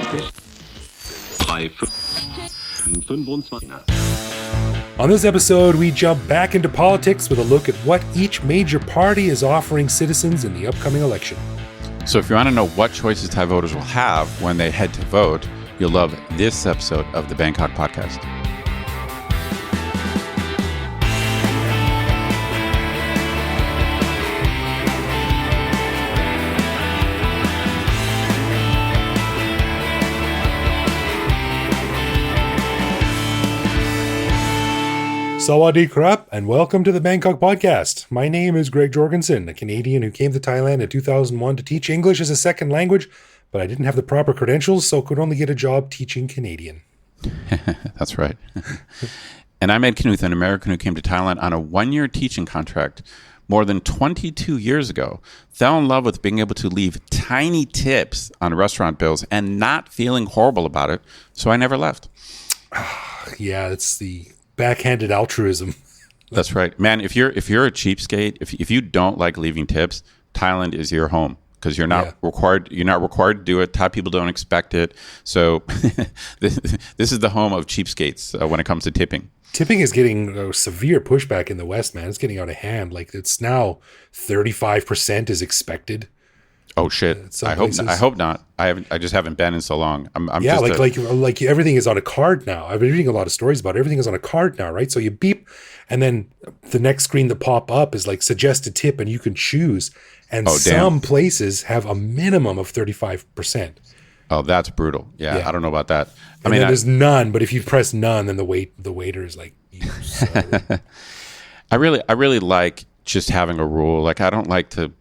On this episode, we jump back into politics with a look at what each major party is offering citizens in the upcoming election. So if you want to know what choices Thai voters will have when they head to vote, you'll love this episode of the Bangkok Podcast. Sawadee krap, and welcome to the Bangkok Podcast. My name is Greg Jorgensen, a Canadian who came to Thailand in 2001 to teach English as a second language, but I didn't have the proper credentials, so could only get a job teaching Canadian. That's right. And I'm Ed Knuth, an American who came to Thailand on a one-year teaching contract more than 22 years ago, fell in love with being able to leave tiny tips on restaurant bills and not feeling horrible about it, so I never left. Yeah, it's the backhanded altruism. That's right, man. If you're a cheapskate, if you don't like leaving tips, Thailand is your home because you're not required to do it. Thai people don't expect it. So this is the home of cheapskates when it comes to tipping. Tipping is getting a severe pushback in the West, man. It's getting out of hand. Like it's now 35% is expected. Oh shit! I hope not. I just haven't been in so long. Like everything is on a card now. I've been reading a lot of stories about it. Everything is on a card now, right? So you beep, and then the next screen that pop up is like suggested tip, and you can choose. And some places have a minimum of 35%. Oh, that's brutal. Yeah, I don't know about that. I mean, there's none. But if you press none, then the waiter is like, I really like just having a rule. Like I don't like to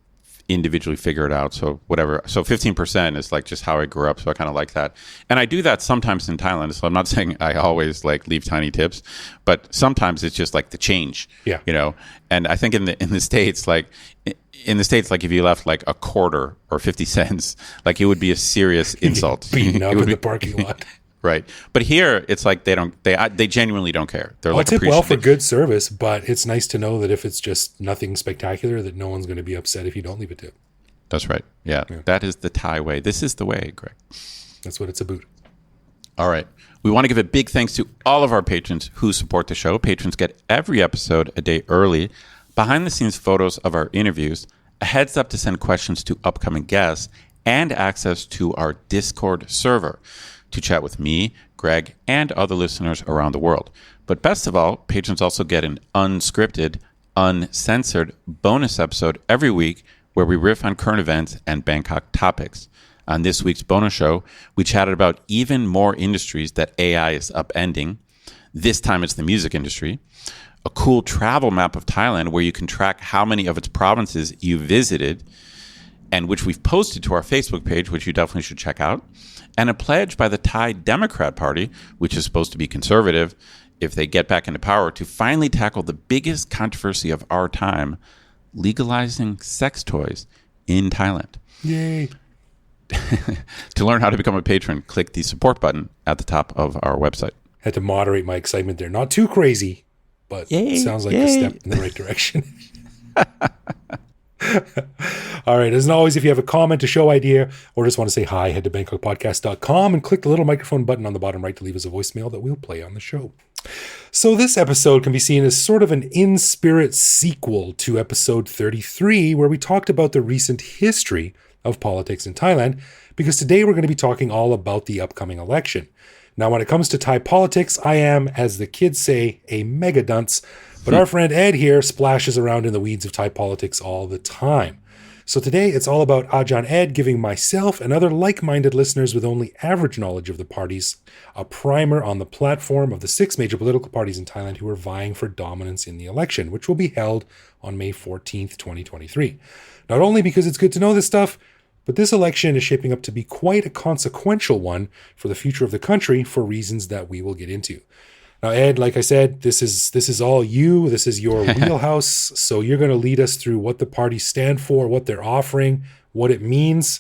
individually figure it out. So whatever. So 15% is like just how I grew up. So I kind of like that. And I do that sometimes in Thailand. So I'm not saying I always like leave tiny tips, but sometimes it's just like the change, you know? And I think in the States, like if you left like a quarter or 50 cents, like it would be a serious insult. Beaten up in the parking lot. Right. But here it's like they genuinely don't care. They're I'll like tip well for good service, but it's nice to know that if it's just nothing spectacular, that no one's going to be upset if you don't leave a tip. That's right. Yeah. That is the Thai way. This is the way, Greg. That's what it's about. All right. We want to give a big thanks to all of our patrons who support the show. Patrons get every episode a day early, behind the scenes photos of our interviews, a heads up to send questions to upcoming guests, and access to our Discord server to chat with me, Greg, and other listeners around the world. But best of all, patrons also get an unscripted, uncensored bonus episode every week where we riff on current events and Bangkok topics. On this week's bonus show, we chatted about even more industries that AI is upending. This time it's the music industry. A cool travel map of Thailand where you can track how many of its provinces you visited, and which we've posted to our Facebook page, which you definitely should check out. And a pledge by the Thai Democrat Party, which is supposed to be conservative, if they get back into power, to finally tackle the biggest controversy of our time, legalizing sex toys in Thailand. Yay. To learn how to become a patron, click the support button at the top of our website. Had to moderate my excitement there. Not too crazy, but it sounds like a step in the right direction. All right. As always, if you have a comment, a show idea, or just want to say hi, head to bangkokpodcast.com and click the little microphone button on the bottom right to leave us a voicemail that we'll play on the show. So this episode can be seen as sort of an in-spirit sequel to episode 33, where we talked about the recent history of politics in Thailand, because today we're going to be talking all about the upcoming election. Now, when it comes to Thai politics, I am, as the kids say, a mega dunce. But our friend Ed here splashes around in the weeds of Thai politics all the time. So today it's all about Ajahn Ed giving myself and other like-minded listeners with only average knowledge of the parties a primer on the platform of the 6 major political parties in Thailand who are vying for dominance in the election, which will be held on May 14th, 2023. Not only because it's good to know this stuff, but this election is shaping up to be quite a consequential one for the future of the country for reasons that we will get into. Now, Ed, like I said, this is all you. This is your wheelhouse. So you're going to lead us through what the parties stand for, what they're offering, what it means.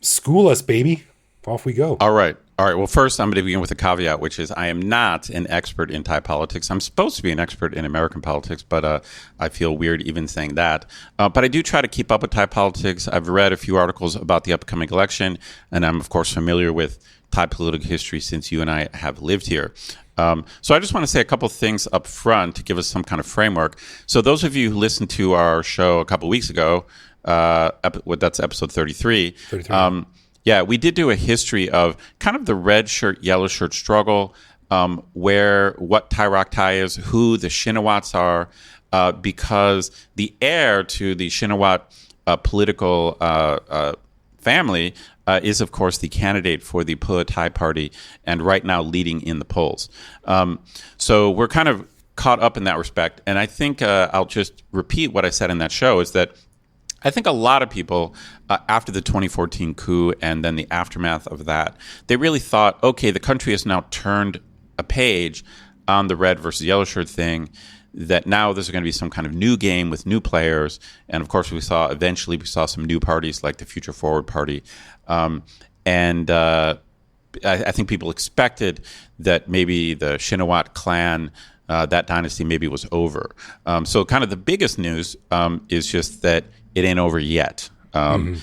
School us, baby. Off we go. All right. All right. Well, first, I'm going to begin with a caveat, which is I am not an expert in Thai politics. I'm supposed to be an expert in American politics, but I feel weird even saying that. But I do try to keep up with Thai politics. I've read a few articles about the upcoming election, and I'm, of course, familiar with Thai political history since you and I have lived here. So I just want to say a couple of things up front to give us some kind of framework. So those of you who listened to our show a couple of weeks ago, that's episode 33. 33. Yeah, we did do a history of kind of the red shirt, yellow shirt struggle, what Thai Rak Thai is, who the Shinawats are, because the heir to the Shinawat political family is, of course, the candidate for the Pheu Thai party, and right now leading in the polls. So we're kind of caught up in that respect, and I think I'll just repeat what I said in that show, is that I think a lot of people, after the 2014 coup and then the aftermath of that, they really thought, okay, the country has now turned a page on the red versus yellow shirt thing, that now there's going to be some kind of new game with new players. And of course, eventually we saw some new parties like the Future Forward Party. I think people expected that maybe the Shinawat clan, that dynasty maybe was over. So kind of the biggest news is just that it ain't over yet. And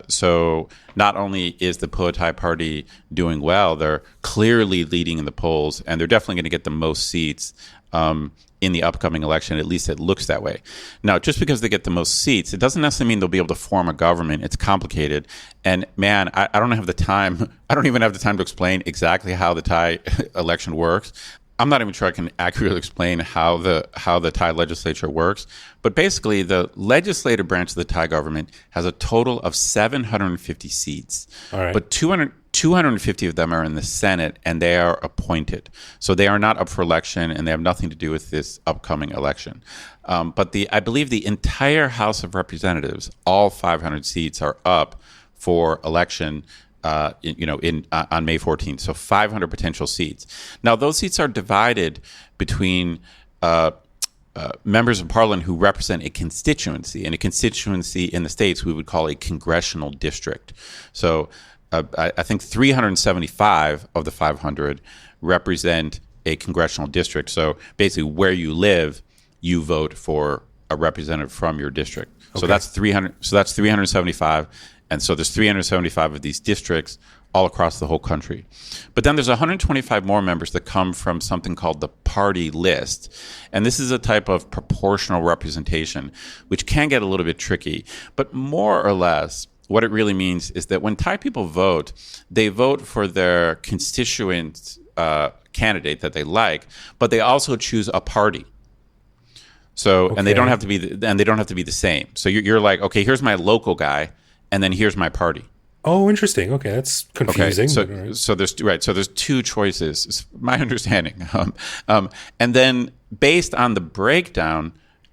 so not only is the Pheu Thai party doing well, they're clearly leading in the polls, and they're definitely going to get the most seats in the upcoming election. At least it looks that way. Now, just because they get the most seats, it doesn't necessarily mean they'll be able to form a government. It's complicated. And man, I don't have the time. I don't even have the time to explain exactly how the Thai election works. I'm not even sure I can accurately explain how the Thai legislature works, but basically the legislative branch of the Thai government has a total of 750 seats. All right. But 250 of them are in the Senate, and they are appointed. So they are not up for election, and they have nothing to do with this upcoming election. But I believe the entire House of Representatives, all 500 seats, are up for election on May 14th. So 500 potential seats. Now, those seats are divided between members of parliament who represent a constituency. And a constituency in the States we would call a congressional district. So I think 375 of the 500 represent a congressional district. So basically where you live, you vote for a representative from your district. Okay. So that's 300. So that's 375. And so there's 375 of these districts all across the whole country. But then there's 125 more members that come from something called the party list. And this is a type of proportional representation, which can get a little bit tricky. But more or less, what it really means is that when Thai people vote, they vote for their constituent candidate that they like, but they also choose a party. So, okay. And they don't have to be the same. So you're like, okay, here's my local guy, and then here's my party. Oh, interesting. Okay, that's confusing. Okay, so there's two choices, is my understanding. And then based on the breakdown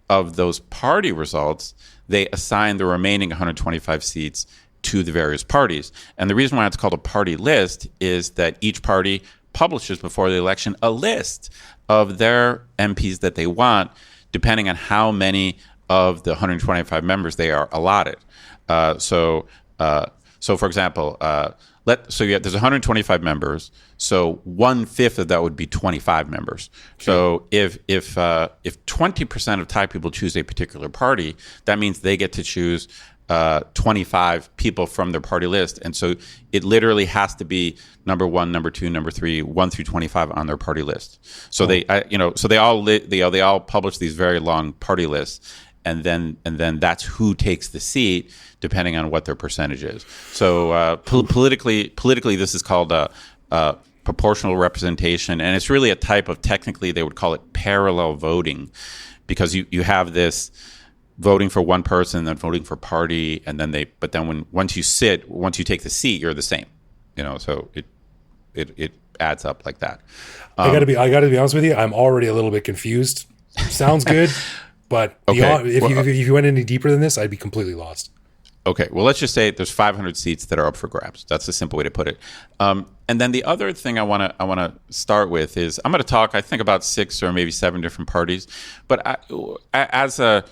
of those party results, they assign the remaining 125 seats to the various parties. And the reason why it's called a party list is that each party publishes before the election a list of their MPs that they want, depending on how many of the 125 members they are allotted. So for example, there's 125 members. So 1/5 of that would be 25 members. Sure. So if 20% of Thai people choose a particular party, that means they get to choose 25 people from their party list, and so it literally has to be number 1, number 2, number 3, 1 through 25 on their party list. So they all publish these very long party lists. And then that's who takes the seat, depending on what their percentage is. So politically, this is called proportional representation, and it's really a type of, technically they would call it parallel voting, because you have this voting for one person, then voting for party, and then once you take the seat, you're the same. So it adds up like that. I gotta be honest with you. I'm already a little bit confused. Sounds good. But if you went any deeper than this, I'd be completely lost. Okay, well, let's just say there's 500 seats that are up for grabs. That's the simple way to put it. And then the other thing I want to start with is I'm going to talk, I think, about 6 or maybe 7 different parties. But as a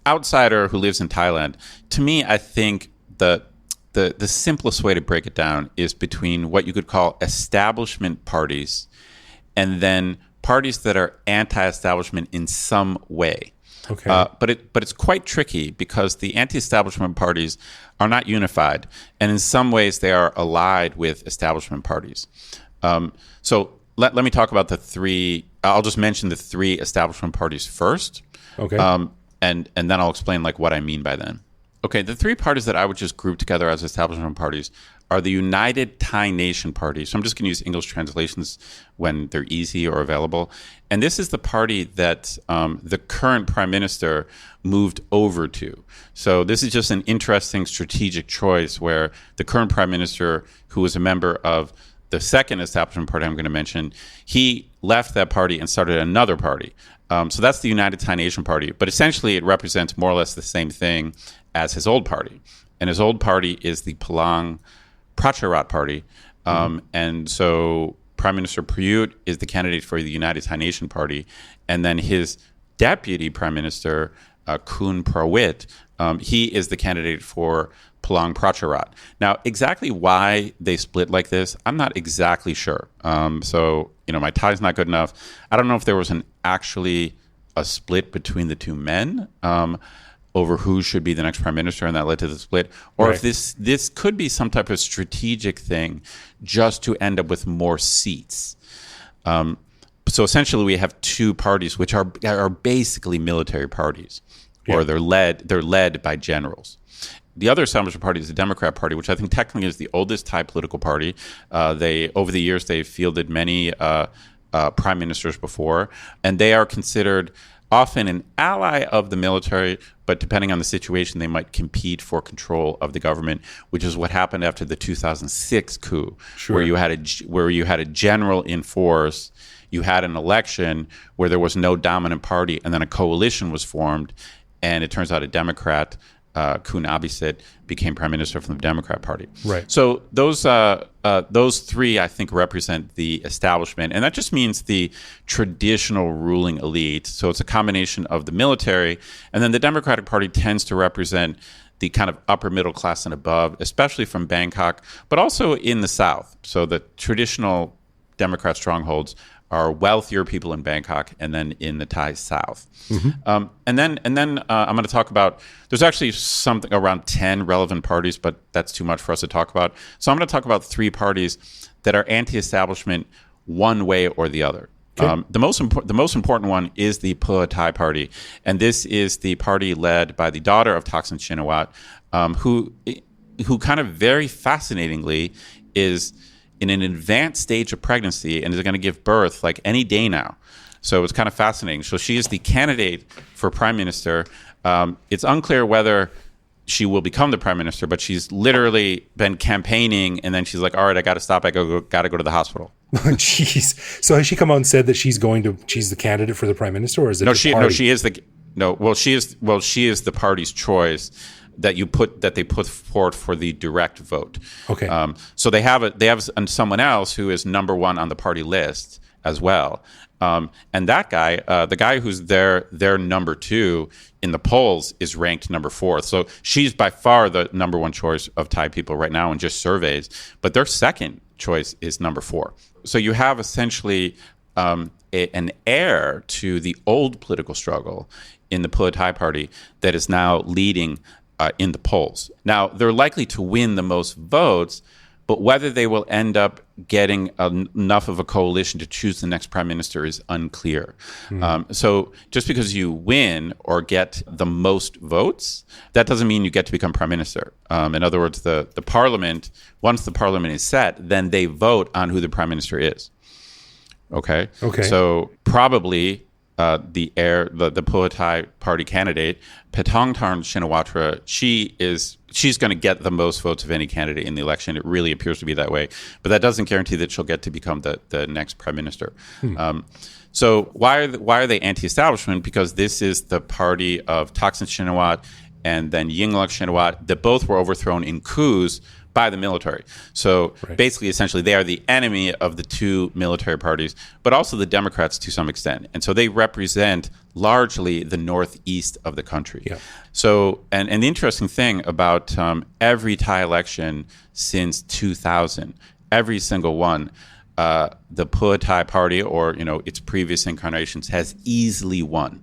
outsider who lives in Thailand, to me, I think the the simplest way to break it down is between what you could call establishment parties and then parties that are anti-establishment in some way. Okay. But it's quite tricky because the anti-establishment parties are not unified, and in some ways they are allied with establishment parties. So let me talk about the three. I'll just mention the three establishment parties first. Okay. And then I'll explain like what I mean by them. Okay, the three parties that I would just group together as establishment parties are the United Thai Nation Party. So I'm just going to use English translations when they're easy or available. And this is the party that the current prime minister moved over to. So this is just an interesting strategic choice where the current prime minister, who was a member of the second establishment party I'm going to mention, he left that party and started another party. So that's the United Thai Nation Party. But essentially, it represents more or less the same thing as his old party. And his old party is the Palang Pracharat Party. And so Prime Minister Prayut is the candidate for the United Thai Nation Party. And then his deputy prime minister, Kun Prawit, he is the candidate for Palang Pracharat. Now, exactly why they split like this, I'm not exactly sure. So, my Thai's not good enough. I don't know if there was actually a split between the two men over who should be the next prime minister, and that led to the split, or if this could be some type of strategic thing just to end up with more seats. So essentially, we have two parties which are basically military parties, or they're led by generals. The other establishment party is the Democrat Party, which I think technically is the oldest Thai political party. Over the years, they've fielded many prime ministers before, and they are considered often an ally of the military, but depending on the situation, they might compete for control of the government, which is what happened after the 2006 coup, where you had a general in force. You had an election where there was no dominant party, and then a coalition was formed, and it turns out a Democrat, Kun Abisit, became prime minister from the Democrat Party. Right. So those three, I think, represent the establishment, and that just means the traditional ruling elite. So it's a combination of the military, and then the Democratic Party tends to represent the kind of upper middle class and above, especially from Bangkok, but also in the South. So the traditional Democrat strongholds are wealthier people in Bangkok, and then in the Thai South. And then I'm going to talk about, there's actually something around 10 relevant parties, but that's too much for us to talk about. So I'm going to talk about three parties that are anti-establishment one way or the other. Okay. The most important one is the Pheu Thai party, and this is the party led by the daughter of Thaksin Shinawatra, who kind of very fascinatingly is in an advanced stage of pregnancy and is going to give birth like any day now. So it's kind of fascinating. So she is the candidate for prime minister. It's unclear whether she will become the prime minister, but she's literally been campaigning, and then she's like, all right, I got to stop. I got to go to the hospital. Jeez. So has she come out and said that she's the candidate for the prime minister, or is it she is the party's choice that they put forward for the direct vote. Okay. So they have someone else who is number one on the party list as well. And that guy, the guy who's their number two in the polls, is ranked number 4. So she's by far the number one choice of Thai people right now in just surveys. But their second choice is number 4. So you have essentially an heir to the old political struggle in the Pheu Thai party that is now leading in the polls. Now, they're likely to win the most votes, but whether they will end up getting enough of a coalition to choose the next prime minister is unclear. So just because you win or get the most votes, that doesn't mean you get to become prime minister. In other words, the parliament, once the parliament is set, then they vote on who the prime minister is. Okay. So probably the Pheu Thai party candidate, Paetongtarn Shinawatra, she's going to get the most votes of any candidate in the election. It really appears to be that way, but that doesn't guarantee that she'll get to become the next prime minister. So why are they anti-establishment? Because this is the party of Thaksin Shinawatra and then Yingluck Shinawatra that both were overthrown in coups by the military. So basically, essentially, they are the enemy of the two military parties, but also the Democrats to some extent. And so they represent largely the northeast of the country. Yeah. So, and the interesting thing about every Thai election since 2000, every single one, the Pheu Thai party, or its previous incarnations, has easily won.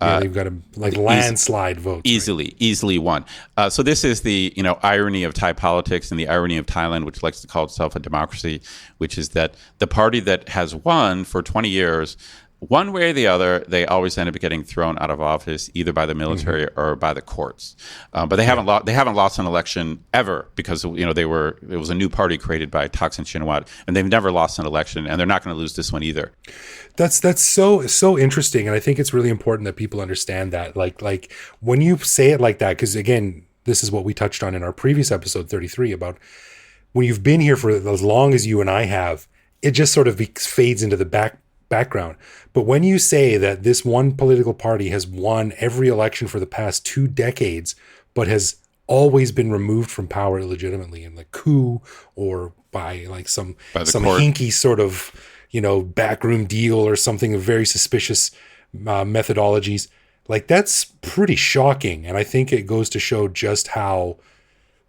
They've got a landslide vote. Easily won. So this is the irony of Thai politics and the irony of Thailand, which likes to call itself a democracy, which is that the party that has won for 20 years, one way or the other, they always end up getting thrown out of office, either by the military or by the courts. But they haven't lost an election ever, because it was a new party created by Thaksin Shinawatra, and they've never lost an election, and they're not going to lose this one either. That's so interesting, and I think it's really important that people understand that. Like when you say it like that, because again, this is what we touched on in our previous episode 33 about when you've been here for as long as you and I have, it just sort of fades into the background. But when you say that this one political party has won every election for the past 2 decades, but has always been removed from power illegitimately in the coup or by some hinky sort of backroom deal or something of very suspicious methodologies, that's pretty shocking. And I think it goes to show just how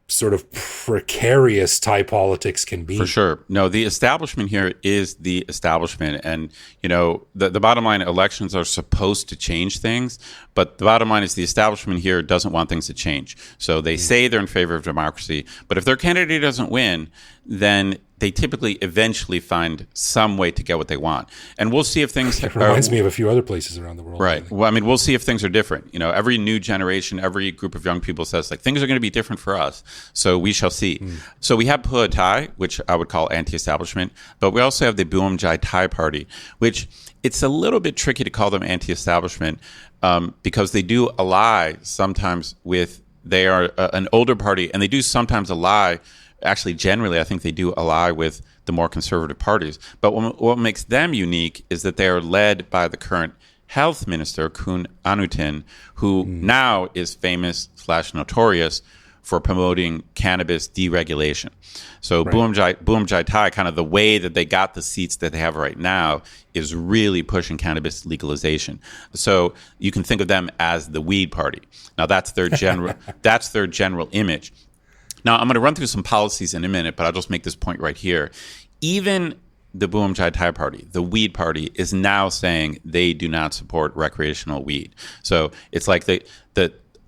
sort of precarious Thai politics can be. For sure. No, the establishment here is the establishment. And, the bottom line, elections are supposed to change things, but the bottom line is the establishment here doesn't want things to change. So they say they're in favor of democracy, but if their candidate doesn't win, then they typically eventually find some way to get what they want. And we'll see if things... It reminds me of a few other places around the world. Right. Really. Well, we'll see if things are different. Every new generation, every group of young people says, things are going to be different for us. So we shall see. So we have Pheu Thai, which I would call anti-establishment, but we also have the Buom Jai Thai party, which it's a little bit tricky to call them anti-establishment because they do ally sometimes with... They are an older party, and they do sometimes ally... Actually, generally, I think they do ally with the more conservative parties. But what makes them unique is that they are led by the current health minister, Kun Anutin, who now is famous / notorious for promoting cannabis deregulation. So Buom Jai Thai, kind of the way that they got the seats that they have right now, is really pushing cannabis legalization. So you can think of them as the weed party. Now that's their general image. Now, I'm going to run through some policies in a minute, but I'll just make this point right here. Even the Buom Jai Thai party, the weed party, is now saying they do not support recreational weed. So it's like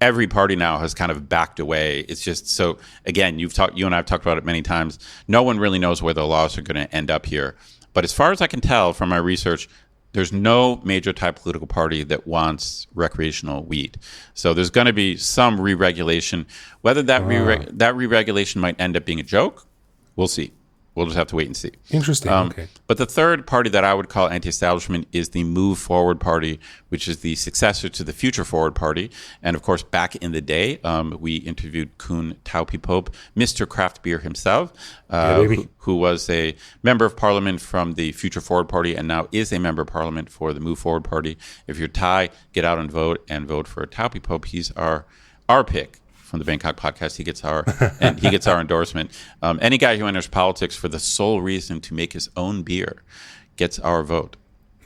every party now has kind of backed away. It's just so, again, you and I have talked about it many times. No one really knows where the laws are going to end up here. But as far as I can tell from my research, there's no major Thai political party that wants recreational weed. So there's going to be some re-regulation. Whether that re-regulation might end up being a joke, we'll see. We'll just have to wait and see. Interesting. Okay. But the third party that I would call anti-establishment is the Move Forward Party, which is the successor to the Future Forward Party. And of course, back in the day, we interviewed Kun Taupipop, Mr. Craft Beer himself, who was a member of parliament from the Future Forward Party and now is a member of parliament for the Move Forward Party. If you're Thai, get out and vote for Taupipop. He's our pick. From the Bangkok podcast, he gets our endorsement. Any guy who enters politics for the sole reason to make his own beer gets our vote.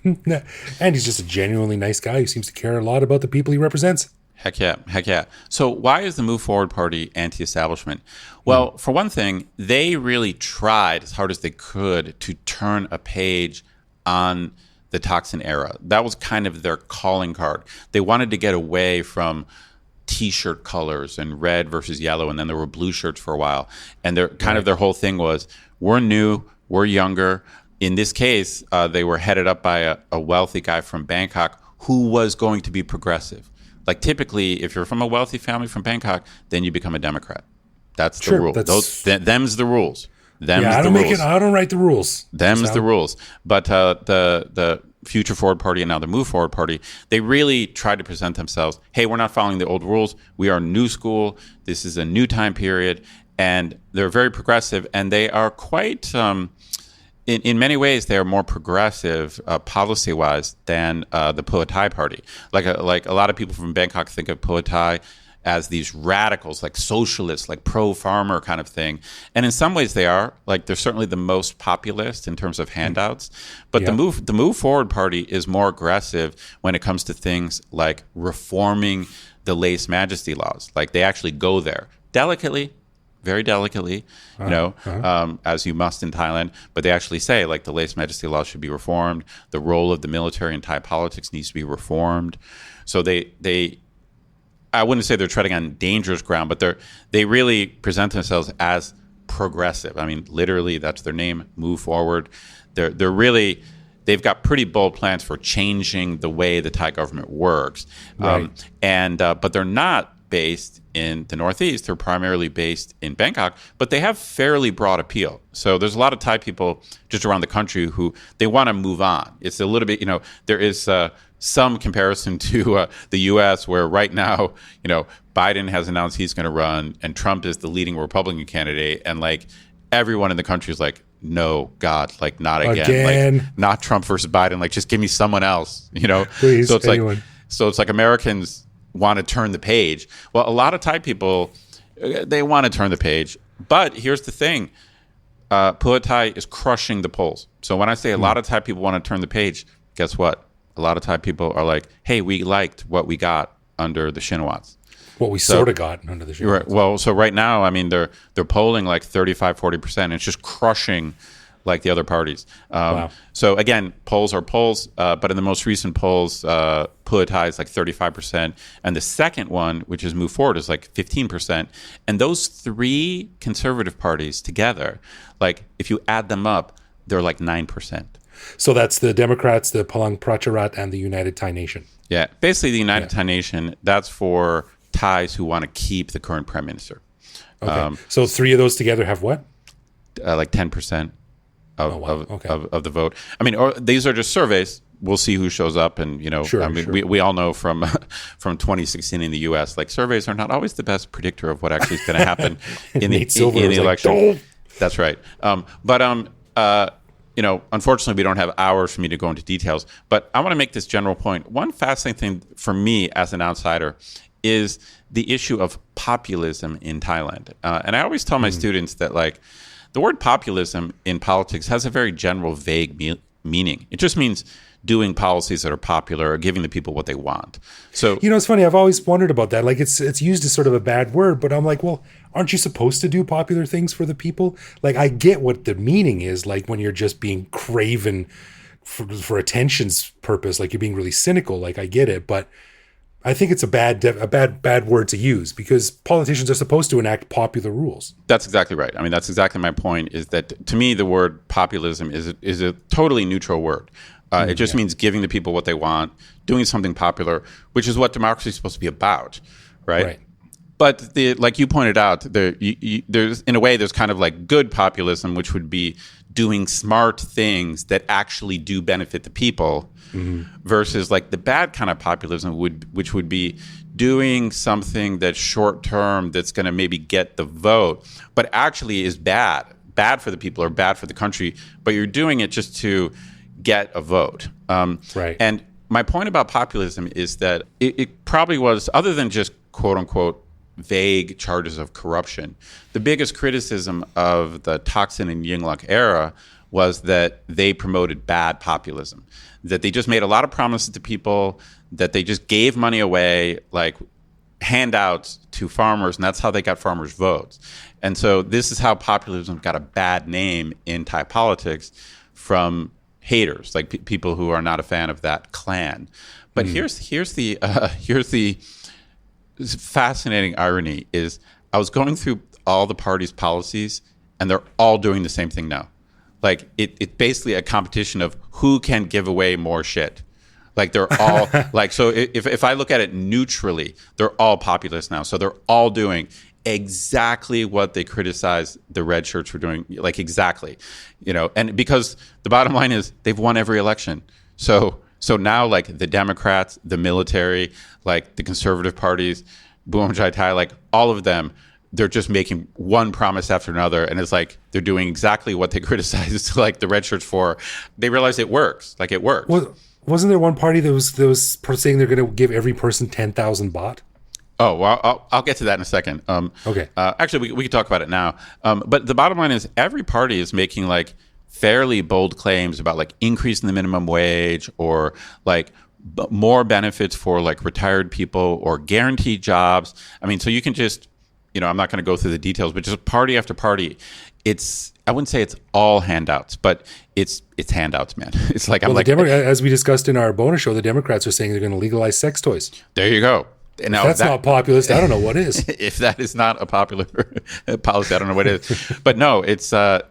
And he's just a genuinely nice guy who seems to care a lot about the people he represents. Heck yeah. So why is the Move Forward Party anti-establishment? Well, for one thing, they really tried as hard as they could to turn a page on the Thaksin era. That was kind of their calling card. They wanted to get away from T-shirt colors and red versus yellow, and then there were blue shirts for a while. And their whole thing was, we're new, we're younger. In this case, they were headed up by a wealthy guy from Bangkok who was going to be progressive. Like typically, if you're from a wealthy family from Bangkok, then you become a Democrat. That's the rule. Them's the rules. I don't write the rules. Them's the rules. But the Future Forward Party and now the Move Forward Party, they really tried to present themselves, hey, we're not following the old rules. We are new school. This is a new time period. And they're very progressive. And they are quite, in many ways, they are more progressive policy-wise than the Pheu Thai party. Like a lot of people from Bangkok think of Pheu Thai as these radicals, like socialists, like pro-farmer kind of thing. And in some ways they are. Like, they're certainly the most populist in terms of handouts. But the Move Forward Party is more aggressive when it comes to things like reforming the lèse-majesty laws. Like, they actually go there delicately, very delicately, as you must in Thailand. But they actually say, like, the lèse-majesty laws should be reformed. The role of the military in Thai politics needs to be reformed. So they I wouldn't say they're treading on dangerous ground, but they really present themselves as progressive. I mean, literally, that's their name, Move Forward. They've got pretty bold plans for changing the way the Thai government works. Right. But they're not based in the Northeast. They're primarily based in Bangkok, but they have fairly broad appeal. So there's a lot of Thai people just around the country who they want to move on. It's a little bit, there is some comparison to the U.S. where right now, Biden has announced he's going to run and Trump is the leading Republican candidate. And like everyone in the country is like, no, God, like not again. Like not Trump versus Biden. Like just give me someone else, Please, so it's anyone. like Americans want to turn the page. Well, a lot of Thai people, they want to turn the page. But here's the thing. Pheu Thai is crushing the polls. So when I say a lot of Thai people want to turn the page, guess what? A lot of Thai people are like, hey, we liked what we got under the Shinawatra. What we sort of got under the Shinawatra. Right. Well, so right now, I mean, they're polling like 35, 40%. It's just crushing like the other parties. Wow. So again, polls are polls, but in the most recent polls, Pheu Thai is like 35%. And the second one, which is Move Forward, is like 15%. And those three conservative parties together, like if you add them up, they're like 9%. So that's the Democrats, the Palang Pracharat, and the United Thai Nation. Yeah, basically the United Thai Nation, that's for Thais who want to keep the current prime minister. Okay. So three of those together have what? Like 10% of the vote. I mean, these are just surveys. We'll see who shows up. And, we all know from 2016 in the U.S., like surveys are not always the best predictor of what actually is going to happen in the election. That's right. Unfortunately, we don't have hours for me to go into details, but I want to make this general point. One fascinating thing for me as an outsider is the issue of populism in Thailand. And I always tell my students that, like, the word populism in politics has a very general, vague meaning. It just means doing policies that are popular or giving the people what they want. So, it's funny. I've always wondered about that. Like, it's used as sort of a bad word, but I'm like, well, aren't you supposed to do popular things for the people? Like, I get what the meaning is, like when you're just being craven for attention's purpose, like you're being really cynical. Like, I get it, but I think it's a bad word to use because politicians are supposed to enact popular rules. That's exactly right. I mean, that's exactly my point. Is that to me the word populism is a totally neutral word. It just means giving the people what they want, doing something popular, which is what democracy is supposed to be about, right? But like you pointed out, there's in a way there's kind of like good populism, which would be doing smart things that actually do benefit the people, versus like the bad kind of populism which would be doing something that's short term, that's going to maybe get the vote, but actually is bad for the people or bad for the country. But you're doing it just to get a vote. Right. And my point about populism is that it probably was, other than just quote unquote vague charges of corruption, the biggest criticism of the Thaksin and Yingluck era was that they promoted bad populism, that they just made a lot of promises to people, that they just gave money away, like handouts to farmers, and that's how they got farmers' votes. And so this is how populism got a bad name in Thai politics from haters, like people who are not a fan of that clan. But here's the fascinating irony is I was going through all the parties' policies, and they're all doing the same thing now. Like it's basically a competition of who can give away more shit. Like they're all like, so if I look at it neutrally, they're all populist now. So they're all doing exactly what they criticized the red shirts for doing, like exactly, and because the bottom line is they've won every election. So now like the Democrats, the military, like the conservative parties, Boom Jai Thai, like all of them, they're just making one promise after another, and it's like they're doing exactly what they criticized like the red shirts for. They realize it works. Like it works. Wasn't there one party that was saying they're going to give every person 10,000 baht? Oh, well, I'll get to that in a second. Okay. Actually, we can talk about it now. But the bottom line is every party is making like fairly bold claims about like increasing the minimum wage or like more benefits for like retired people or guaranteed jobs. I mean, so you can just, I'm not going to go through the details, but just party after party, I wouldn't say it's all handouts, but it's handouts, man. It's like, as we discussed in our bonus show, the Democrats are saying they're going to legalize sex toys. There you go. Now, if that's not populist, I don't know what is. If that is not a popular policy, I don't know what it is. But no, it's so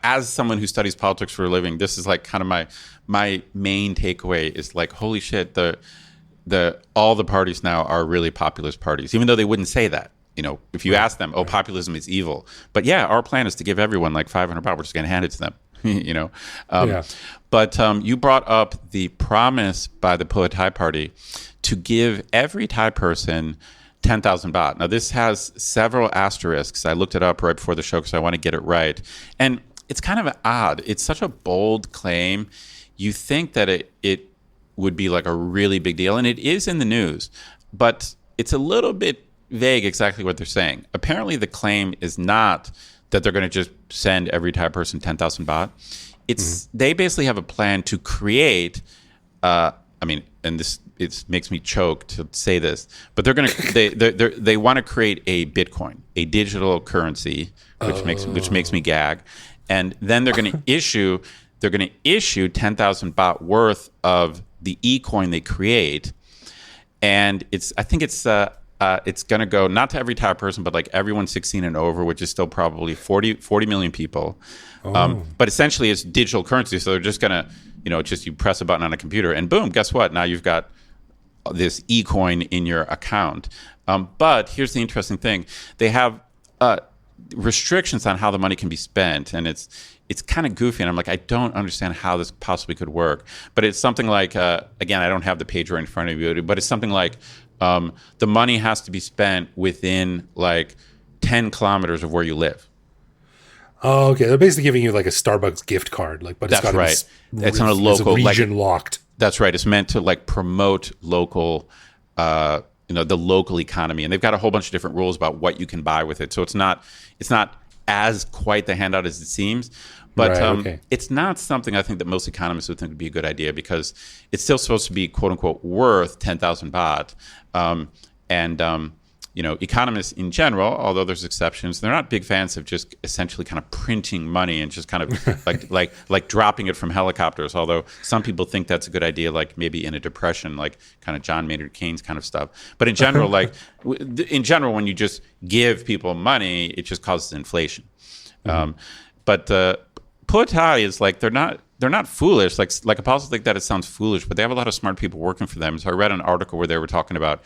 as someone who studies politics for a living, this is like kind of my main takeaway is like, holy shit, all the parties now are really populist parties, even though they wouldn't say that. If you ask them, populism is evil. But yeah, our plan is to give everyone like $500. We're just going to hand it to them. But you brought up the promise by the Pheu Thai party to give every Thai person 10,000 baht. Now, this has several asterisks. I looked it up right before the show because I want to get it right. And it's kind of odd. It's such a bold claim. You think that it would be like a really big deal, and it is in the news. But it's a little bit vague exactly what they're saying. Apparently, the claim is not that they're going to just send every Thai person 10,000 baht. They basically have a plan to create, and this it makes me choke to say this, but they want to create a Bitcoin, a digital currency, which makes me gag, and then they're going to issue 10,000 baht worth of the e-coin they create, and I think it's going to go not to every Thai person, but like everyone 16 and over, which is still probably 40 million people. But essentially, it's digital currency. So they're just going to, you press a button on a computer and boom, guess what? Now you've got this e-coin in your account. But here's the interesting thing. They have restrictions on how the money can be spent. And it's kind of goofy. And I'm like, I don't understand how this possibly could work. But it's something like, again, I don't have the page right in front of you, but it's something like, the money has to be spent within like 10 kilometers of where you live. Oh, okay. They're basically giving you like a Starbucks gift card, but it's got right. It's on a local region locked. That's right. It's meant to like promote local, the local economy, and they've got a whole bunch of different rules about what you can buy with it. So it's not as quite the handout as it seems. But it's not something I think that most economists would think would be a good idea because it's still supposed to be quote unquote worth 10,000 baht. Economists in general, although there's exceptions, they're not big fans of just essentially kind of printing money and just kind of like dropping it from helicopters. Although some people think that's a good idea, like maybe in a depression, like kind of John Maynard Keynes kind of stuff. But in general, when you just give people money, it just causes inflation. But Pheu Thai is like they're not foolish. Like a policy like that, it sounds foolish, but they have a lot of smart people working for them. So I read an article where they were talking about,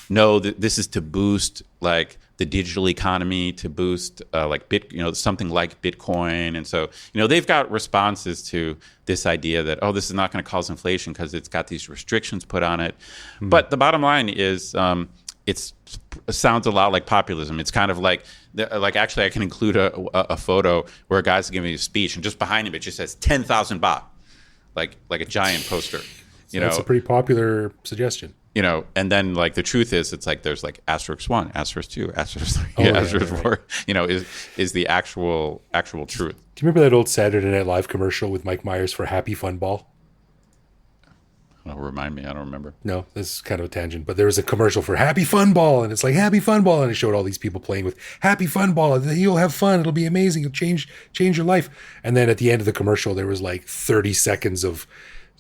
no, this is to boost like the digital economy, to boost something like Bitcoin, and so they've got responses to this idea that this is not going to cause inflation because it's got these restrictions put on it. But the bottom line is it sounds a lot like populism. It's kind of like actually I can include a photo where a guy's giving a speech and just behind him it just says 10,000 baht, like a giant poster. That's a pretty popular suggestion. And then like the truth is, it's like there's like *1, *2, *3, *4. Is the actual truth. Do you remember that old Saturday Night Live commercial with Mike Myers for Happy Fun Ball? Oh, remind me, I don't remember. No, this is kind of a tangent, but there was a commercial for Happy Fun Ball, and it's like Happy Fun Ball, and it showed all these people playing with Happy Fun Ball. You'll have fun. It'll be amazing. It'll change your life. And then at the end of the commercial, there was like 30 seconds of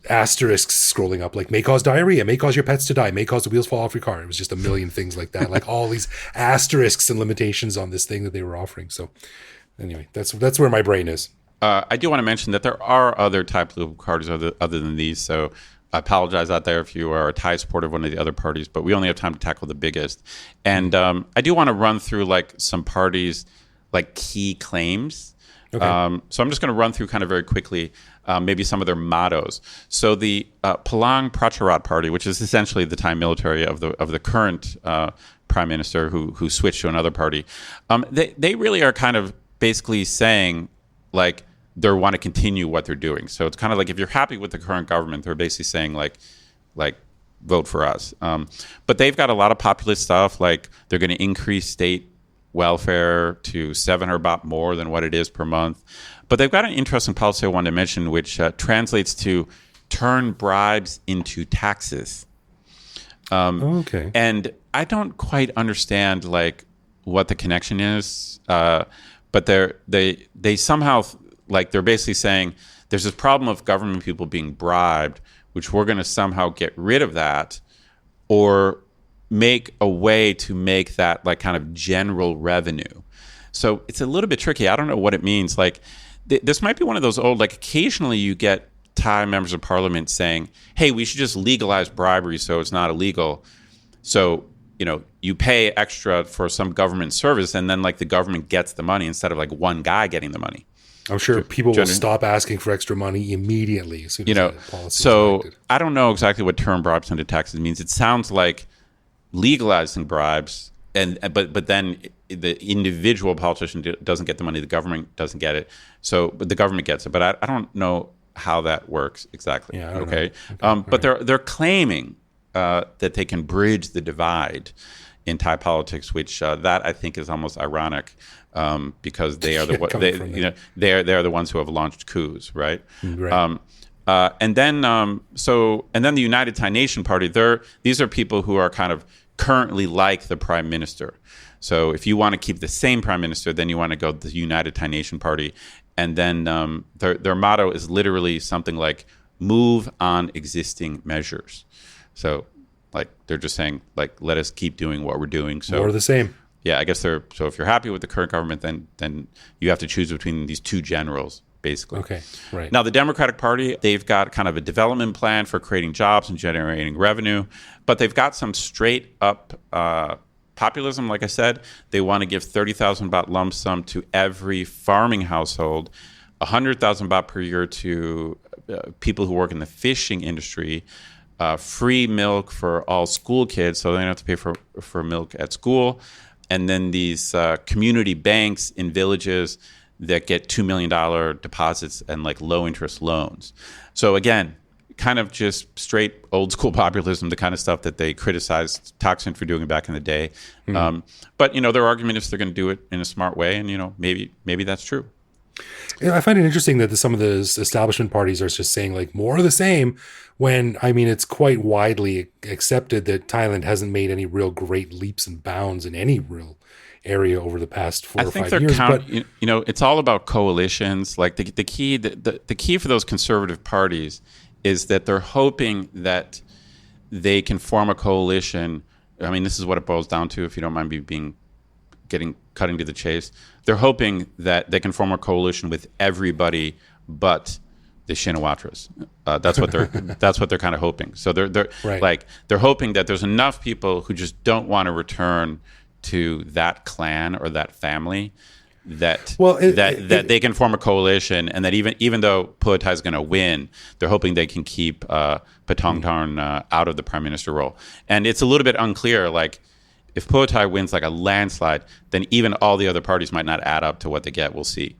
asterisks scrolling up, like may cause diarrhea, may cause your pets to die, may cause the wheels fall off your car. It was just a million things like that, like all these asterisks and limitations on this thing that they were offering. So anyway, that's where my brain is. I do want to mention that there are other Thai political parties other than these. So I apologize out there if you are a Thai supporter of one of the other parties, but we only have time to tackle the biggest. And I do want to run through like some parties, like key claims. Okay. So I'm just going to run through kind of very quickly maybe some of their mottos. So the Palang Pracharat Party, which is essentially the Thai military of the current prime minister who switched to another party, they really are kind of basically saying like they want to continue what they're doing. So it's kind of like if you're happy with the current government, they're basically saying like vote for us. But they've got a lot of populist stuff, like they're going to increase state welfare to 700 baht more than what it is per month. But they've got an interesting policy I wanted to mention, which translates to turn bribes into taxes. Okay. And I don't quite understand like what the connection is, but they somehow like they're basically saying there's this problem of government people being bribed, which we're going to somehow get rid of that, or make a way to make that like kind of general revenue. So it's a little bit tricky. I don't know what it means. Like this might be one of those old, like occasionally you get Thai members of parliament saying, hey, we should just legalize bribery so it's not illegal. So, you pay extra for some government service and then like the government gets the money instead of like one guy getting the money. I'm sure people will stop asking for extra money immediately as soon as the policy is enacted. I don't know exactly what turn bribes into taxes means. It sounds like legalizing bribes, but then the individual politician doesn't get the money, the government doesn't get it. So but the government gets it, but I don't know how that works exactly. Yeah, okay. But they're claiming that they can bridge the divide in Thai politics, which that I think is almost ironic because they are they're the ones who have launched coups, right? Right. And then the United Thai Nation Party. These are people who are kind of currently like the prime minister. So if you want to keep the same prime minister, then you want to go to the United Thai Nation Party. And then their motto is literally something like "move on existing measures." So, like they're just saying, like, let us keep doing what we're doing. So more of the same. Yeah, I guess so if you're happy with the current government, then you have to choose between these two generals, basically. Okay, right. Now, the Democratic Party, they've got kind of a development plan for creating jobs and generating revenue, but they've got some straight up populism. Like I said, they want to give 30,000 baht lump sum to every farming household, 100,000 baht per year to people who work in the fishing industry, free milk for all school kids, so they don't have to pay for milk at school, and then these community banks in villages that get $2 million deposits and like low interest loans. So again, kind of just straight old school populism, the kind of stuff that they criticized Thaksin for doing back in the day. But their argument is they're going to do it in a smart way, and maybe that's true. I find it interesting that some of the establishment parties are just saying like more of the same, when I mean it's quite widely accepted that Thailand hasn't made any real great leaps and bounds in any real area over the past 4 or 5 years. But it's all about coalitions. Like the key for those conservative parties is that they're hoping that they can form a coalition. I mean, this is what it boils down to, if you don't mind me cutting to the chase. They're hoping that they can form a coalition with everybody but the Shinawatras. That's what they're kind of hoping. So they're right. Like they're hoping that there's enough people who just don't want to return to that clan or that family that they can form a coalition, and that even though Pheu Thai is going to win, they're hoping they can keep Pattongtarn out of the prime minister role. And it's a little bit unclear, like if Pheu Thai wins like a landslide, then even all the other parties might not add up to what they get. We'll see.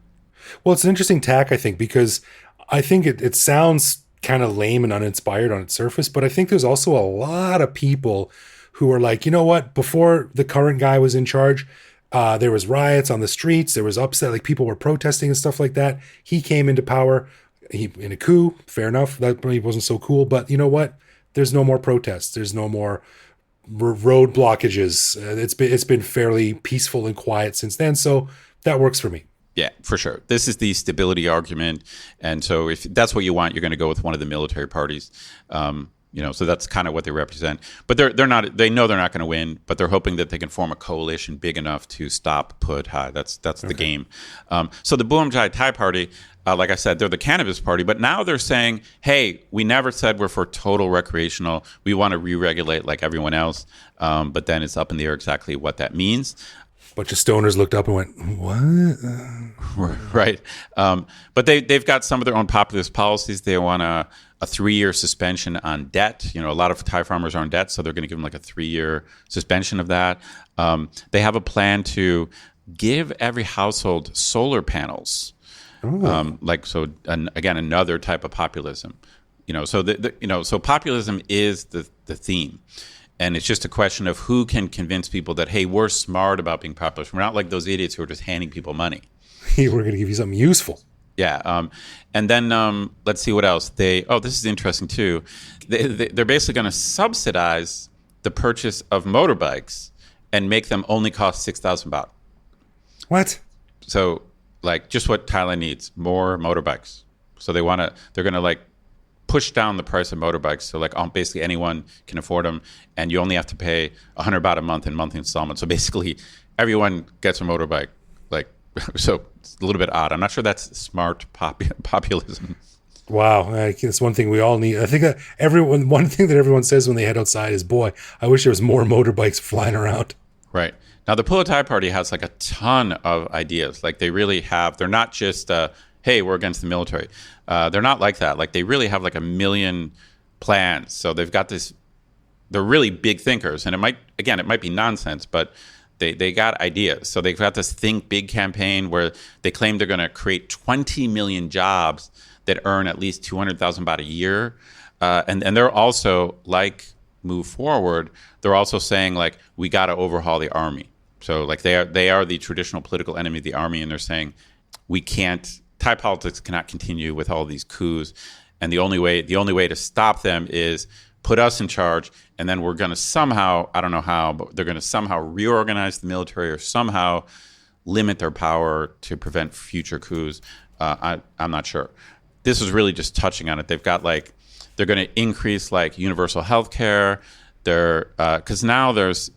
Well, it's an interesting tack, I think, because I think it sounds kind of lame and uninspired on its surface, but I think there's also a lot of people who are like, you know what, before the current guy was in charge, there was riots on the streets, there was upset, like people were protesting and stuff like that. He came into power in a coup, fair enough, that probably wasn't so cool, but you know what, there's no more protests, there's no more road blockages. It's been fairly peaceful and quiet since then, so that works for me. Yeah, for sure. This is the stability argument, and so if that's what you want, you're going to go with one of the military parties. So that's kind of what they represent. But they're not. They know they're not going to win, but they're hoping that they can form a coalition big enough to stop Pheu Thai. That's the game. So the Boom Jai Thai Party, like I said, they're the cannabis party, but now they're saying, hey, we never said we're for total recreational. We want to re-regulate like everyone else, but then it's up in the air exactly what that means. Bunch of stoners looked up and went, what? Right. But they've got some of their own populist policies. They want a 3-year suspension on debt. A lot of Thai farmers are in debt, so they're going to give them like a 3-year suspension of that. They have a plan to give every household solar panels. Again, another type of populism. So populism is the theme. And it's just a question of who can convince people that, hey, we're smart about being populist. We're not like those idiots who are just handing people money. We're going to give you something useful. Yeah. And then let's see what else. This is interesting too. They're basically going to subsidize the purchase of motorbikes and make them only cost 6,000 baht. What? So like just what Thailand needs, more motorbikes. So they're going to like push down the price of motorbikes. So like basically anyone can afford them, and you only have to pay 100 baht a month in monthly installments. So basically everyone gets a motorbike. Like, so it's a little bit odd. I'm not sure that's smart populism. Wow, that's one thing we all need. I think that one thing that everyone says when they head outside is, boy, I wish there was more motorbikes flying around. Right. Now the Pheu Thai party has like a ton of ideas. Like they really have, they're not just, hey, we're against the military. They're not like that. Like they really have like a million plans. So they've got this, they're really big thinkers. And it might be nonsense, but they got ideas. So they've got this Think Big campaign where they claim they're going to create 20 million jobs that earn at least 200,000 baht a year. And they're also, like Move Forward, they're also saying like, we got to overhaul the army. So like they are the traditional political enemy of the army. And they're saying Thai politics cannot continue with all these coups. And the only way to stop them is put us in charge, and then we're going to somehow, I don't know how, but they're going to somehow reorganize the military or somehow limit their power to prevent future coups. I'm not sure. This is really just touching on it. They've got like, they're going to increase like universal health care. Because now there's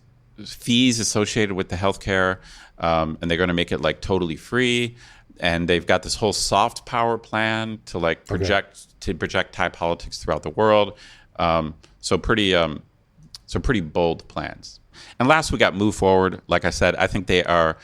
fees associated with the health care, and they're going to make it like totally free. And they've got this whole soft power plan to like project Thai politics throughout the world. So pretty bold plans. And last, we got Move Forward. Like I said, I think they are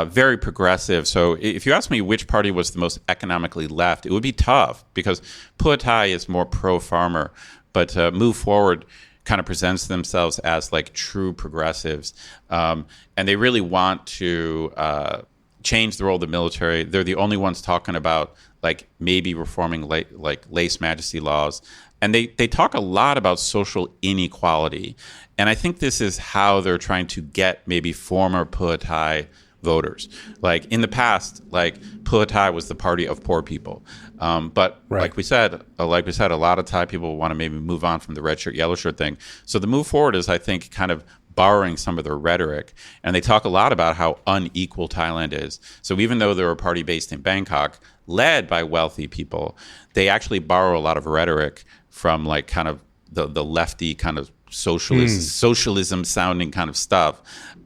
very progressive. So if you ask me which party was the most economically left, it would be tough because Pheu Thai is more pro-farmer, but Move Forward kind of presents themselves as like true progressives. And they really want to change the role of the military. They're the only ones talking about like maybe reforming like lese majesty laws. And they talk a lot about social inequality. And I think this is how they're trying to get maybe former Pheu Thai voters. Like in the past, like Pheu Thai was the party of poor people. But right. like we said, a lot of Thai people want to maybe move on from the red shirt, yellow shirt thing. So the Move Forward is, I think, kind of borrowing some of their rhetoric. And they talk a lot about how unequal Thailand is. So even though they're a party based in Bangkok, led by wealthy people, they actually borrow a lot of rhetoric from like kind of the lefty kind of socialism sounding kind of stuff.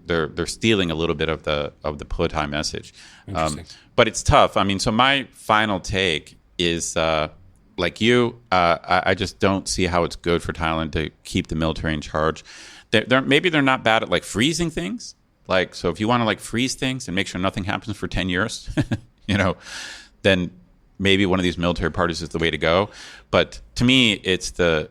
They're stealing a little bit of the Pheu Thai message. But it's tough. I mean, so my final take is like you, I just don't see how it's good for Thailand to keep the military in charge. Maybe they're not bad at like freezing things. Like, so if you want to like freeze things and make sure nothing happens for 10 years, then maybe one of these military parties is the way to go. But to me, it's the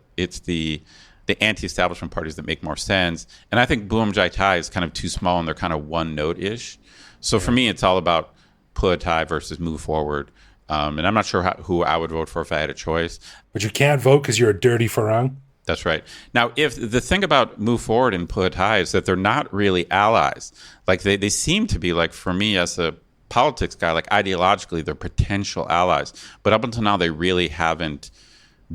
anti-establishment parties that make more sense. And I think Boom Jai Thai is kind of too small and they're kind of one note-ish. So for me, it's all about Pheu Thai versus Move Forward. And I'm not sure who I would vote for if I had a choice. But you can't vote because you're a dirty farang. That's right. Now, if the thing about Move Forward and Pheu Thai is that they're not really allies. Like they seem to be, like, for me as a politics guy, like ideologically, they're potential allies. But up until now, they really haven't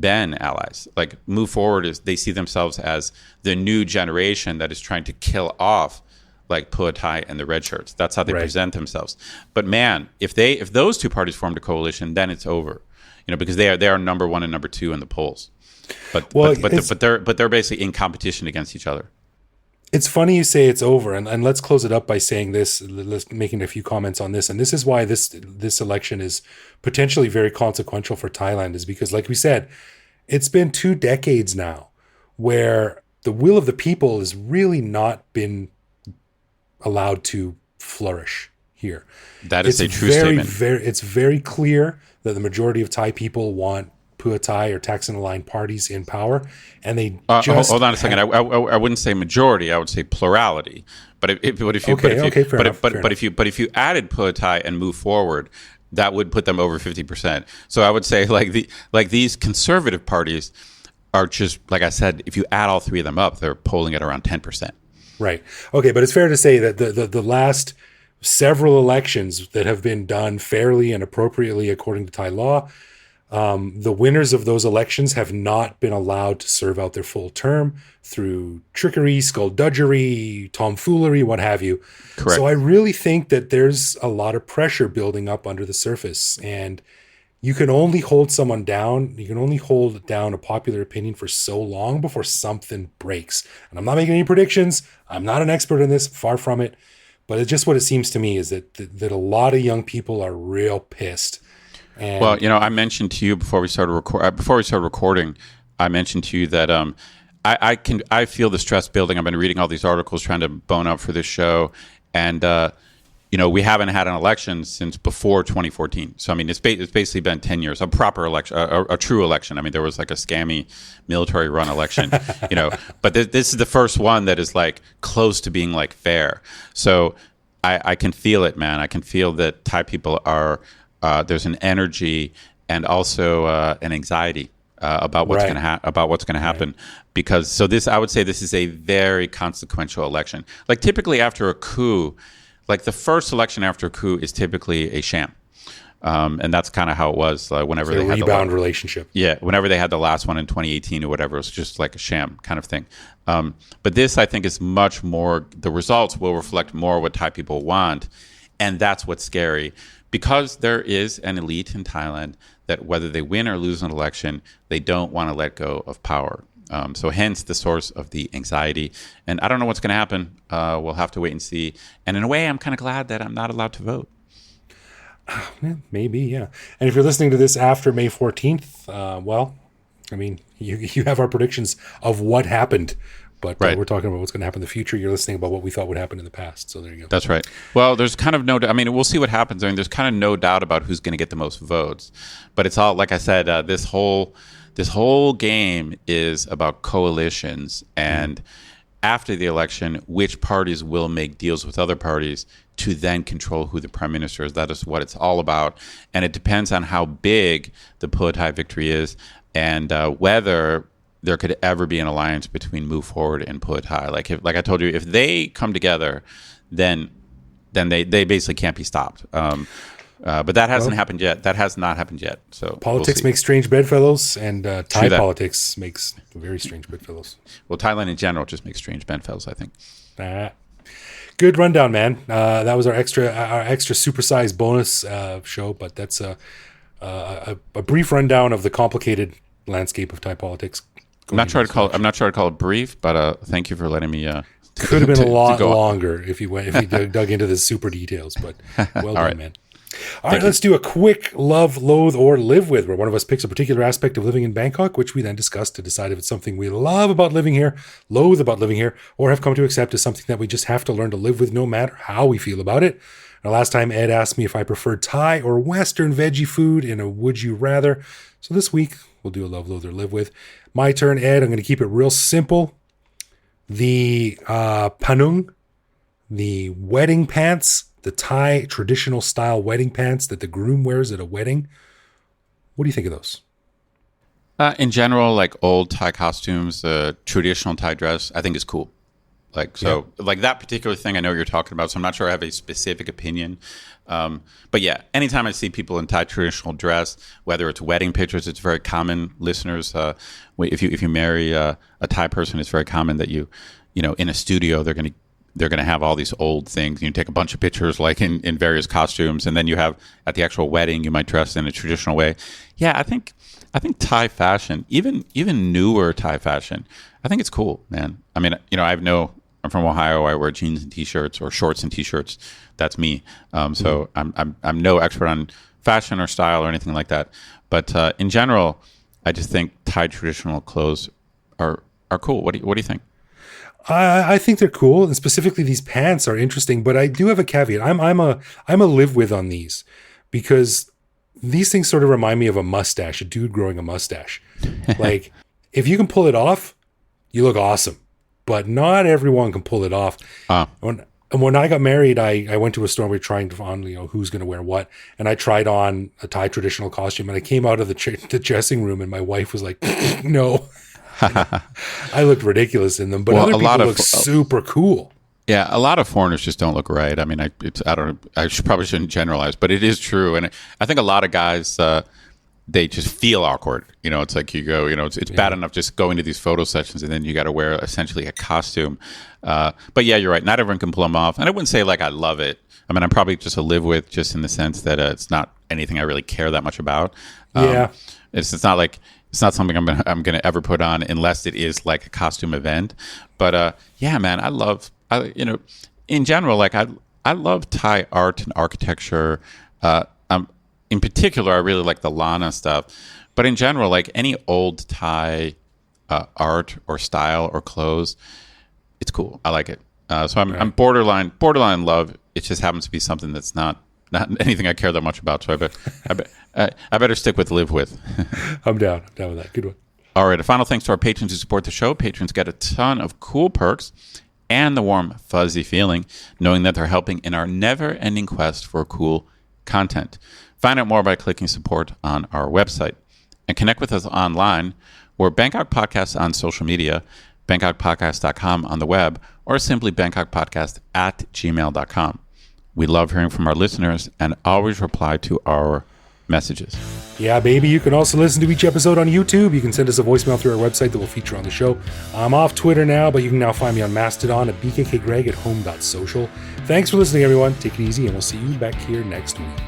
been allies. Like Move Forward they see themselves as the new generation that is trying to kill off like Pheu Thai and the red shirts. That's how they present themselves. But man, if those two parties formed a coalition, then it's over. Because they are number one and number two in the polls. But they're basically in competition against each other. It's funny you say it's over, and let's close it up by saying this, making a few comments on this. And this is why this election is potentially very consequential for Thailand, is because, like we said, it's been 2 decades now where the will of the people has really not been allowed to flourish here. That is a true statement. It's very clear that the majority of Thai people want Pheu Thai or taxon-aligned parties in power, and they just hold on a second. I wouldn't say majority. I would say plurality. But if you added Pheu Thai and Move Forward, that would put them over 50%. So I would say like these conservative parties are just, like I said, if you add all three of them up, they're polling at around 10%. Right. Okay, but it's fair to say that the last several elections that have been done fairly and appropriately according to Thai law, the winners of those elections have not been allowed to serve out their full term through trickery, skullduggery, tomfoolery, what have you. Correct. So I really think that there's a lot of pressure building up under the surface, and you can only hold someone down. You can only hold down a popular opinion for so long before something breaks. And I'm not making any predictions. I'm not an expert in this, far from it. But it's just what it seems to me is that a lot of young people are real pissed. And well, I mentioned to you before we started recording, I mentioned to you that I feel the stress building. I've been reading all these articles trying to bone up for this show, and we haven't had an election since before 2014. So I mean, it's basically been 10 years, a proper election, a true election. I mean, there was like a scammy military run election, but this is the first one that is like close to being like fair. So I can feel it, man. I can feel that Thai people are. There's an energy and also an anxiety about what's Right. going to happen, because I would say this is a very consequential election. Like typically after a coup, like the first election after a coup is typically a sham, and that's kind of how it was whenever the they had rebound relationship. Yeah, whenever they had the last one in 2018 or whatever, it was just like a sham kind of thing. But this, I think, is much more. The results will reflect more what Thai people want, and that's what's scary. Because there is an elite in Thailand that whether they win or lose an election, they don't want to let go of power. So hence the source of the anxiety. And I don't know what's going to happen. We'll have to wait and see. And in a way, I'm kind of glad that I'm not allowed to vote. Yeah, maybe, yeah. And if you're listening to this after May 14th, well, I mean, you have our predictions of what happened. But Right. we're talking about what's going to happen in the future. You're listening about what we thought would happen in the past. So there you go. That's right. Well, there's kind of I mean, we'll see what happens. I mean, there's kind of no doubt about who's going to get the most votes. But it's all, like I said, this whole game is about coalitions. And after the election, which parties will make deals with other parties to then control who the prime minister is. That is what it's all about. And it depends on how big the Pheu Thai victory is and whether there could ever be an alliance between Move Forward and Pheu Thai. Like I told you, if they come together, then they basically can't be stopped. But that hasn't happened yet. That has not happened yet. So Politics makes strange bedfellows, and Thai politics makes very strange bedfellows. Well, Thailand in general just makes strange bedfellows, I think. Good rundown, man. That was our extra supersized bonus show, but that's a brief rundown of the complicated landscape of Thai politics. I'm not sure to call it brief, but thank you for letting me. Could have been a lot longer if you dug into the super details, but well done, right. man. All right, let's do a quick love, loathe, or live with, where one of us picks a particular aspect of living in Bangkok, which we then discuss to decide if it's something we love about living here, loathe about living here, or have come to accept as something that we just have to learn to live with no matter how we feel about it. Now, last time Ed asked me if I preferred Thai or Western veggie food in a would you rather. So this week we'll do a love, loathe, or live with. My turn, Ed. I'm going to keep it real simple. The panung, the wedding pants, the Thai traditional style wedding pants that the groom wears at a wedding. What do you think of those? In general, like old Thai costumes, traditional Thai dress, I think is cool. Like that particular thing, I know what you're talking about, so I'm not sure I have a specific opinion. But yeah, anytime I see people in Thai traditional dress, whether it's wedding pictures, it's very common. Listeners, if you marry a Thai person, it's very common that you in a studio they're gonna have all these old things. You take a bunch of pictures like in various costumes, and then you have at the actual wedding you might dress in a traditional way. Yeah, I think Thai fashion, even newer Thai fashion, I think it's cool, man. I mean, I'm from Ohio. I wear jeans and t-shirts or shorts and t-shirts. That's me. So I'm no expert on fashion or style or anything like that. But in general, I just think Thai traditional clothes are cool. What do you think? I think they're cool, and specifically these pants are interesting. But I do have a caveat. I'm a live with on these because these things sort of remind me of a mustache, a dude growing a mustache. Like if you can pull it off, you look awesome. But not everyone can pull it off. And when I got married, I went to a store. We were trying on, who's going to wear what. And I tried on a Thai traditional costume. And I came out of the dressing room and my wife was like, no. I looked ridiculous in them. But other people look super cool. Yeah, a lot of foreigners just don't look right. I mean, I probably shouldn't generalize, but it is true. And I think a lot of guys, they just feel awkward. It's like you go, it's bad enough just going to these photo sessions and then you got to wear essentially a costume. But yeah, you're right. Not everyone can pull them off. And I wouldn't say like I love it. I mean, I'm probably just a live with, just in the sense that it's not anything I really care that much about. It's not like, it's not something I'm gonna ever put on unless it is like a costume event. But yeah, man, in general, like I love Thai art and architecture. In particular, I really like the Lana stuff. But in general, like any old Thai art or style or clothes, it's cool. I like it. So I'm borderline love. It just happens to be something that's not anything I care that much about. So I better stick with live with. I'm down with that. Good one. All right. A final thanks to our patrons who support the show. Patrons get a ton of cool perks and the warm, fuzzy feeling knowing that they're helping in our never-ending quest for cool content. Find out more by clicking support on our website. And connect with us online. We're Bangkok Podcast on social media, bangkokpodcast.com on the web, or simply bangkokpodcast@gmail.com. We love hearing from our listeners and always reply to our messages. Yeah, baby. You can also listen to each episode on YouTube. You can send us a voicemail through our website that will feature on the show. I'm off Twitter now, but you can now find me on Mastodon at bkkgreg@home.social. Thanks for listening, everyone. Take it easy, and we'll see you back here next week.